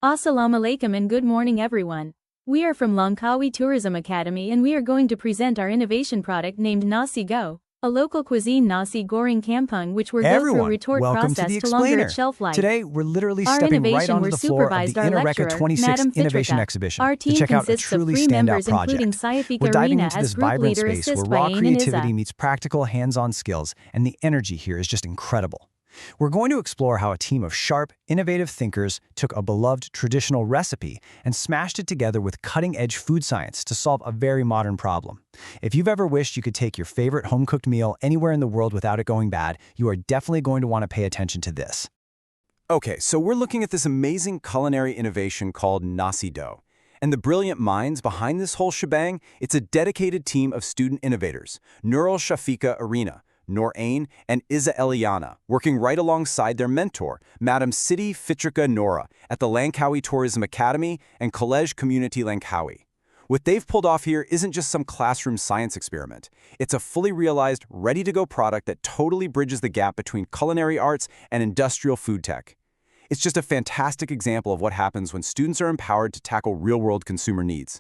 Assalamu alaikum and good morning everyone. We are from Langkawi Tourism Academy and we are going to present our innovation product named Nasi Go, a local cuisine nasi goreng kampung which will go through a retort welcome process to the to longer Explainer. its shelf life. Today, we're literally Our stepping right innovation onto were the floor of the supervised our Inoreka lecturer, 26th Madam Innovation Fitrika. Exhibition Our to team check out a consists of truly 3 standout members including project. Sayafika We're diving Arena into as this group vibrant leader space where assist raw by Ain and creativity Iza. meets practical hands-on skills, and the energy here is just incredible. We're going to explore how a team of sharp, innovative thinkers took a beloved traditional recipe and smashed it together with cutting-edge food science to solve a very modern problem. If you've ever wished you could take your favorite home-cooked meal anywhere in the world without it going bad, you are definitely going to want to pay attention to this. Okay, so we're looking at this amazing culinary innovation called Nasi Dough. And the brilliant minds behind this whole shebang, it's a dedicated team of student innovators, Nurul Shafika Arena, Noor Ain, and Iza Eliana, working right alongside their mentor, Madam Siti Fitrika Nora, at the Langkawi Tourism Academy and College Community Langkawi. What they've pulled off here isn't just some classroom science experiment. It's a fully realized, ready-to-go product that totally bridges the gap between culinary arts and industrial food tech. It's just a fantastic example of what happens when students are empowered to tackle real-world consumer needs.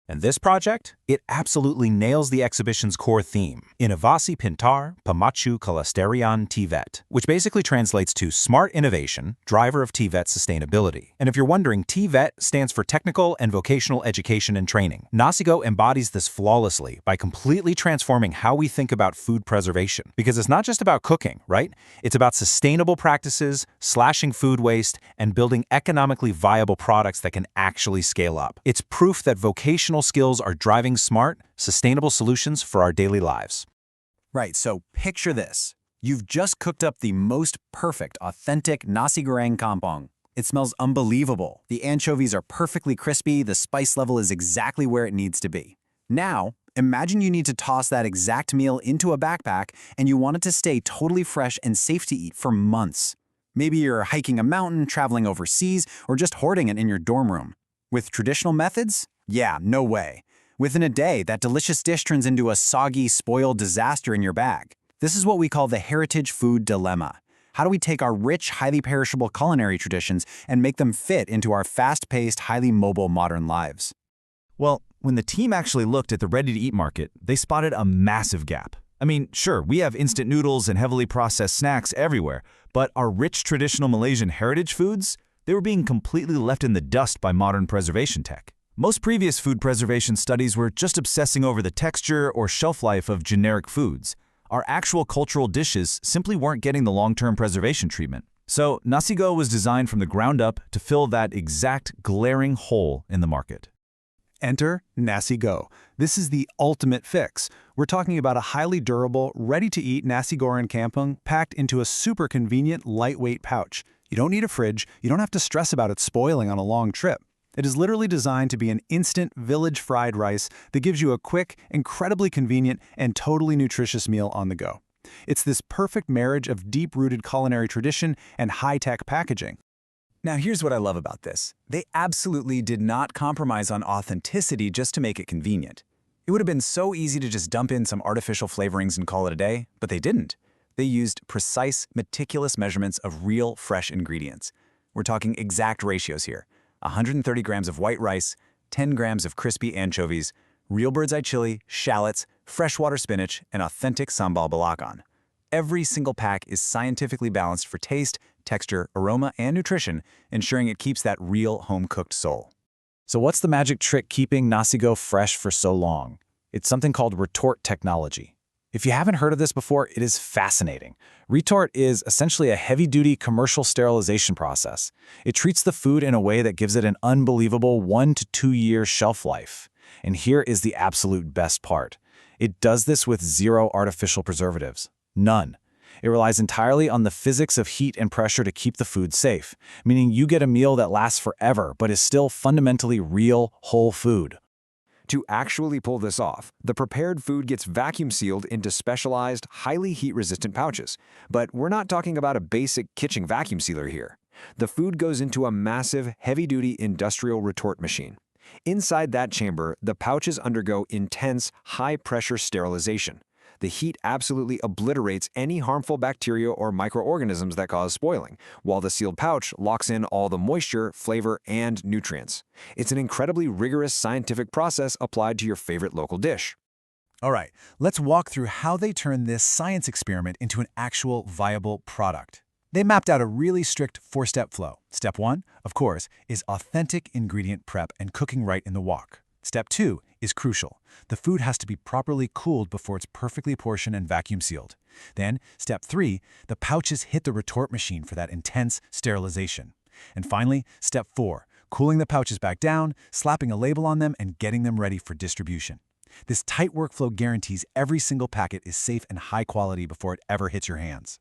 And this project, it absolutely nails the exhibition's core theme, Inovasi Pintar Pemacu Kelestarian TVET, which basically translates to Smart Innovation, Driver of TVET Sustainability. And if you're wondering, TVET stands for Technical and Vocational Education and Training. NasiGo embodies this flawlessly by completely transforming how we think about food preservation. Because it's not just about cooking, right? It's about sustainable practices, slashing food waste, and building economically viable products that can actually scale up. It's proof that vocational skills are driving smart, sustainable solutions for our daily lives. Right, so picture this. You've just cooked up the most perfect, authentic nasi goreng kampung. It smells unbelievable. The anchovies are perfectly crispy, the spice level is exactly where it needs to be. Now, imagine you need to toss that exact meal into a backpack and you want it to stay totally fresh and safe to eat for months. Maybe you're hiking a mountain, traveling overseas, or just hoarding it in your dorm room. With traditional methods? Yeah, no way. Within a day, that delicious dish turns into a soggy, spoiled disaster in your bag. This is what we call the heritage food dilemma. How do we take our rich, highly perishable culinary traditions and make them fit into our fast-paced, highly mobile modern lives? Well, when the team actually looked at the ready-to-eat market, they spotted a massive gap. I mean, sure, we have instant noodles and heavily processed snacks everywhere, but our rich traditional Malaysian heritage foods, they were being completely left in the dust by modern preservation tech. Most previous food preservation studies were just obsessing over the texture or shelf life of generic foods. Our actual cultural dishes simply weren't getting the long-term preservation treatment. So NasiGo was designed from the ground up to fill that exact glaring hole in the market. Enter Nasi Go. This is the ultimate fix. We're talking about a highly durable, ready-to-eat nasi goreng kampung packed into a super convenient, lightweight pouch. You don't need a fridge, you don't have to stress about it spoiling on a long trip. It is literally designed to be an instant village fried rice that gives you a quick, incredibly convenient, and totally nutritious meal on the go. It's this perfect marriage of deep-rooted culinary tradition and high-tech packaging. Now here's what I love about this. They absolutely did not compromise on authenticity just to make it convenient. It would have been so easy to just dump in some artificial flavorings and call it a day, but they didn't. They used precise, meticulous measurements of real, fresh ingredients. We're talking exact ratios here. 130 grams of white rice, 10 grams of crispy anchovies, real bird's eye chili, shallots, freshwater spinach, and authentic sambal belacan. Every single pack is scientifically balanced for taste, texture, aroma, and nutrition, ensuring it keeps that real home-cooked soul. So what's the magic trick keeping NasiGo fresh for so long? It's something called retort technology. If you haven't heard of this before, it is fascinating. Retort is essentially a heavy-duty commercial sterilization process. It treats the food in a way that gives it an unbelievable 1 to 2 year shelf life. And here is the absolute best part. It does this with zero artificial preservatives. None. It relies entirely on the physics of heat and pressure to keep the food safe, meaning you get a meal that lasts forever but is still fundamentally real, whole food. To actually pull this off, the prepared food gets vacuum sealed into specialized, highly heat-resistant pouches. But we're not talking about a basic kitchen vacuum sealer here. The food goes into a massive, heavy-duty industrial retort machine. Inside that chamber, the pouches undergo intense, high-pressure sterilization. The heat absolutely obliterates any harmful bacteria or microorganisms that cause spoiling, while the sealed pouch locks in all the moisture, flavor, and nutrients. It's an incredibly rigorous scientific process applied to your favorite local dish. All right, let's walk through how they turn this science experiment into an actual viable product. They mapped out a really strict four-step flow. Step 1, of course, is authentic ingredient prep and cooking right in the wok. Step 2 is crucial. The food has to be properly cooled before it's perfectly portioned and vacuum sealed. Then, Step 3, the pouches hit the retort machine for that intense sterilization. And finally, Step 4, cooling the pouches back down, slapping a label on them, and getting them ready for distribution. This tight workflow guarantees every single packet is safe and high quality before it ever hits your hands.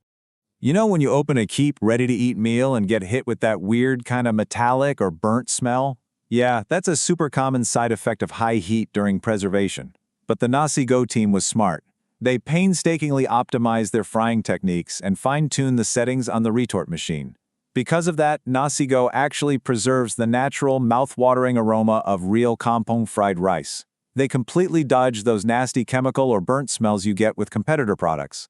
You know when you open a Keep ready-to-eat meal and get hit with that weird kind of metallic or burnt smell? Yeah, that's a super common side effect of high heat during preservation. But the Nasi Go team was smart. They painstakingly optimized their frying techniques and fine-tuned the settings on the retort machine. Because of that, Nasi Go actually preserves the natural, mouth-watering aroma of real kampong fried rice. They completely dodge those nasty chemical or burnt smells you get with competitor products.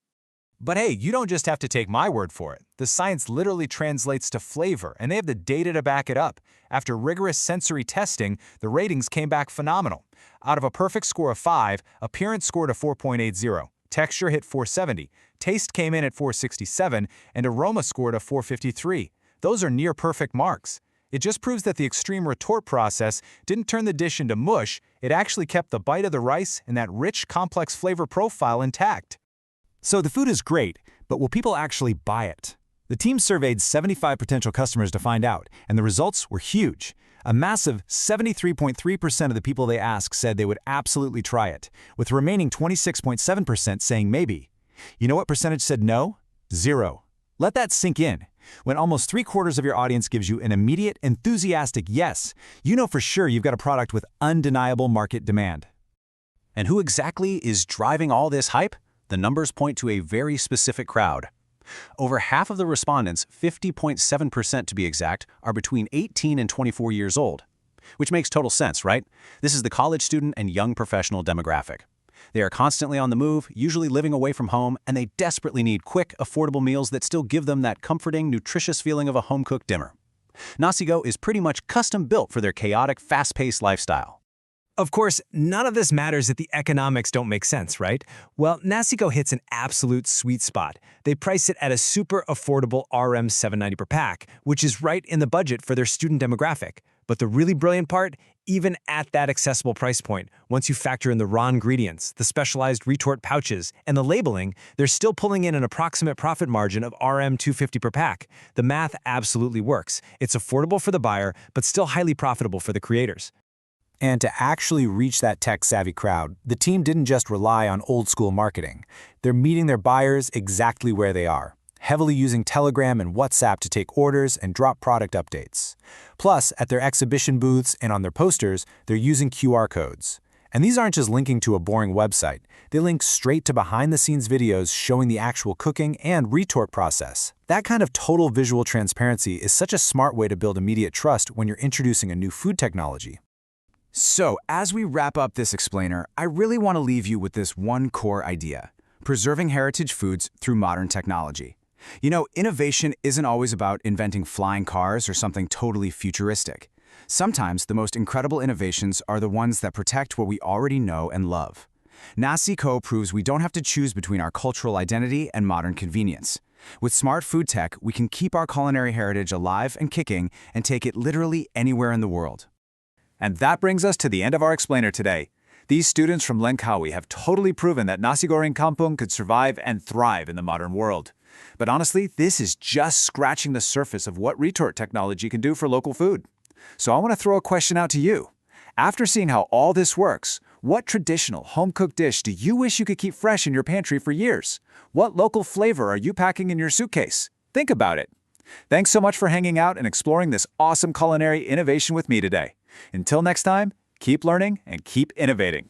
But hey, you don't just have to take my word for it. The science literally translates to flavor, and they have the data to back it up. After rigorous sensory testing, the ratings came back phenomenal. Out of a perfect score of 5, appearance scored a 4.80, texture hit 470, taste came in at 467, and aroma scored a 453. Those are near-perfect marks. It just proves that the extreme retort process didn't turn the dish into mush, it actually kept the bite of the rice and that rich, complex flavor profile intact. So the food is great, but will people actually buy it? The team surveyed 75 potential customers to find out, and the results were huge. A massive 73.3% of the people they asked said they would absolutely try it, with the remaining 26.7% saying maybe. You know what percentage said no? 0. Let that sink in. When almost 3/4 of your audience gives you an immediate, enthusiastic yes, you know for sure you've got a product with undeniable market demand. And who exactly is driving all this hype? The numbers point to a very specific crowd. Over half of the respondents, 50.7% to be exact, are between 18 and 24 years old. Which makes total sense, right? This is the college student and young professional demographic. They are constantly on the move, usually living away from home, and they desperately need quick, affordable meals that still give them that comforting, nutritious feeling of a home-cooked dinner. Nasi Go is pretty much custom-built for their chaotic, fast-paced lifestyle. Of course, none of this matters if the economics don't make sense, right? Well, Nasi Go hits an absolute sweet spot. They price it at a super affordable RM $7.90 per pack, which is right in the budget for their student demographic. But the really brilliant part, even at that accessible price point, once you factor in the raw ingredients, the specialized retort pouches, and the labeling, they're still pulling in an approximate profit margin of RM $2.50 per pack. The math absolutely works. It's affordable for the buyer, but still highly profitable for the creators. And to actually reach that tech-savvy crowd, the team didn't just rely on old-school marketing. They're meeting their buyers exactly where they are, heavily using Telegram and WhatsApp to take orders and drop product updates. Plus, at their exhibition booths and on their posters, they're using QR codes. And these aren't just linking to a boring website. They link straight to behind-the-scenes videos showing the actual cooking and retort process. That kind of total visual transparency is such a smart way to build immediate trust when you're introducing a new food technology. So, as we wrap up this explainer, I really want to leave you with this one core idea: preserving heritage foods through modern technology. You know, innovation isn't always about inventing flying cars or something totally futuristic. Sometimes the most incredible innovations are the ones that protect what we already know and love. Nasi Go proves we don't have to choose between our cultural identity and modern convenience. With smart food tech, we can keep our culinary heritage alive and kicking and take it literally anywhere in the world. And that brings us to the end of our explainer today. These students from Langkawi have totally proven that nasi goreng kampung could survive and thrive in the modern world. But honestly, this is just scratching the surface of what retort technology can do for local food. So I want to throw a question out to you. After seeing how all this works, what traditional home-cooked dish do you wish you could keep fresh in your pantry for years? What local flavor are you packing in your suitcase? Think about it. Thanks so much for hanging out and exploring this awesome culinary innovation with me today. Until next time, keep learning and keep innovating.